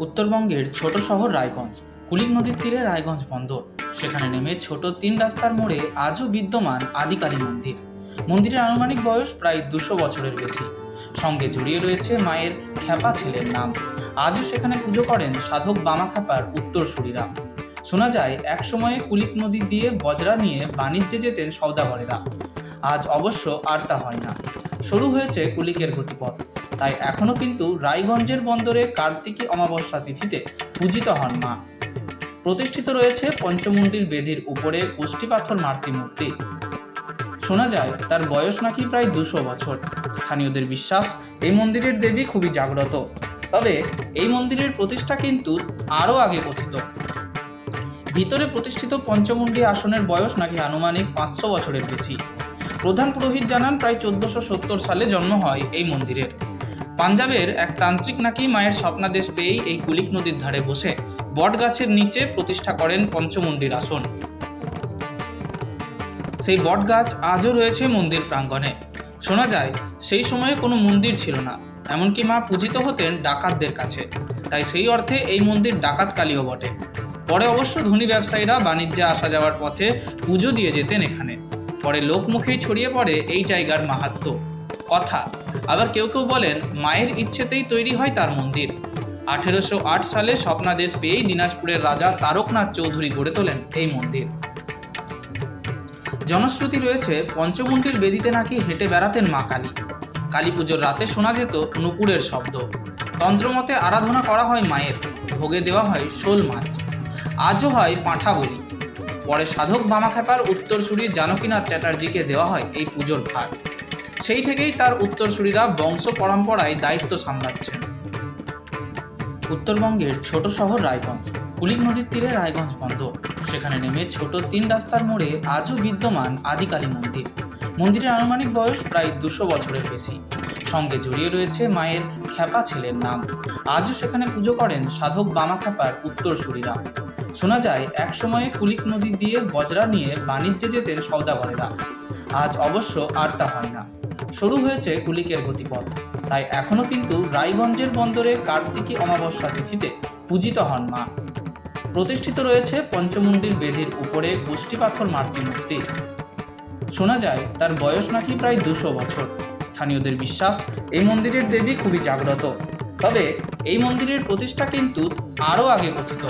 উত্তরবঙ্গের ছোট শহর রায়গঞ্জ। কুলিক নদীর তীরে রায়গঞ্জ বন্দর, সেখানে নেমে ছোট 3 রাস্তার মোড়ে আজও বিদ্যমান আদিকালী মন্দির। মন্দিরের আনুমানিক বয়স প্রায় 200 বছরের বেশি। সঙ্গে জড়িয়ে রয়েছে মায়ের খ্যাপা ছেলের নাম। আজও সেখানে পুজো করেন সাধক বামাখ্যাপার উত্তরসূরিরা। শোনা যায় এক সময়ে কুলিক নদী দিয়ে বজরা নিয়ে বাণিজ্যে যেতেন সওদাগরেরা। আজ অবশ্য আর তা হয় না। শুরু হয়েছে কুলিকের গতিপথ। তাই এখনও কিন্তু রায়গঞ্জের বন্দরে কার্তিকী অমাবস্যা তিথিতে পূজিত হন মা। প্রতিষ্ঠিত রয়েছে পঞ্চমুণ্ডির বেদির উপরে কোষ্ঠী পাথর মাতৃ মূর্তি। শোনা যায় তার বয়স নাকি প্রায় 200 বছর। স্থানীয়দের বিশ্বাস এই মন্দিরের দেবী খুবই জাগ্রত। তবে এই মন্দিরের প্রতিষ্ঠা কিন্তু আরও আগে কথিত। ভিতরে প্রতিষ্ঠিত পঞ্চমুণ্ডী আসনের বয়স নাকি আনুমানিক 500 বছরের বেশি। প্রধান পুরোহিত জানান প্রায় 1470 সালে জন্ম হয় এই মন্দিরের। পাঞ্জাবের এক তান্ত্রিক নাকি মায়ের স্বপ্নাদেশ পেয়েই এই কুলিক নদীর ধারে বসে বট গাছের নিচে প্রতিষ্ঠা করেন পঞ্চমুণ্ডির আসন। সেই বট গাছ আজও রয়েছে মন্দির প্রাঙ্গণে। শোনা যায় সেই সময়ে কোনো মন্দির ছিল না, এমনকি মা পূজিত হতেন ডাকাতদের কাছে। তাই সেই অর্থে এই মন্দির ডাকাতকালীও বটে। পরে অবশ্য ধনী ব্যবসায়ীরা বাণিজ্যে আসা যাওয়ার পথে পুজো দিয়ে যেতেন এখানে। পরে লোকমুখেই ছড়িয়ে পড়ে এই জায়গার মাহাত্ম্য কথা। আবার কেউ কেউ বলেন মায়ের ইচ্ছেতেই তৈরি হয় তার মন্দির। 1808 সালে স্বপ্নাদেশ পেয়েই দিনাজপুরের রাজা তারকনাথ চৌধুরী গড়ে তোলেন এই মন্দির। জনশ্রুতি রয়েছে পঞ্চমুণ্ডির বেদিতে নাকি হেঁটে বেড়াতেন মা কালী। কালী পুজোর রাতে শোনা যেত নুপুরের শব্দ। তন্ত্রমতে আরাধনা করা হয় মায়ের, ভোগে দেওয়া হয় শোল মাছ, আজও হয় পাঁঠা বলি। পরে সাধক বামাখ্যাপার উত্তরসূরি জানকীনাথ চ্যাটার্জিকে দেওয়া হয় এই পুজোর ভার। সেই থেকেই তার উত্তরসূরিরা বংশ পরম্পরায় দায়িত্ব সামলাচ্ছেন। উত্তরবঙ্গের ছোট শহর রায়গঞ্জ। কুলিক নদীর তীরে রায়গঞ্জ বন্দর, সেখানে নেমে ছোট 3 রাস্তার মোড়ে আজও বিদ্যমান আদিকালী মন্দির। মন্দিরের আনুমানিক বয়স প্রায় 200 বছরের বেশি। সঙ্গে জড়িয়ে রয়েছে মায়ের খ্যাপা ছেলের নাম। আজও সেখানে পুজো করেন সাধক বামাখ্যাপার উত্তরসূরিরা। শোনা যায় এক সময়ে কুলিক নদী দিয়ে বজরা নিয়ে বাণিজ্যে যেতেন সওদাগরেরা। আজ অবশ্য আর তা হয় না। শুরু হয়েছে কুলিকের গতিপথ। তাই এখনও কিন্তু রায়গঞ্জের বন্দরে কার্তিকী অমাবস্যা তিথিতে পূজিত হন মা। প্রতিষ্ঠিত রয়েছে পঞ্চমুণ্ডির বেদির উপরে কোষ্ঠী পাথর মাতৃ মূর্তি। শোনা যায় তার বয়স নাকি প্রায় 200 বছর। স্থানীয়দের বিশ্বাস এই মন্দিরের দেবী খুবই জাগ্রত। তবে এই মন্দিরের প্রতিষ্ঠা কিন্তু আরও আগে কথিত।